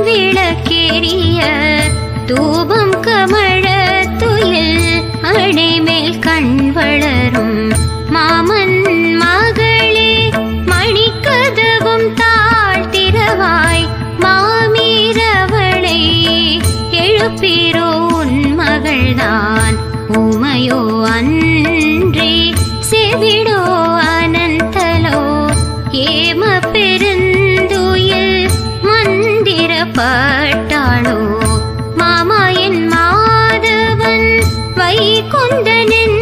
விளக்கேறிய தூபம் கமழ துயில் அடைமேல் கண் வளரும் மாமன் மகளே மணிக்கதவும் தாழ்த்திரவாய் மாமீரவளை எழுப்பிரோ உன் மகள்தான் ஊமையோ அன்றே செவிடோ அனந்தலோ ஏம பெருந்துயில் மந்திரப்பட்டாளோ மாமா என் மாதவன் வைகுந்தனின்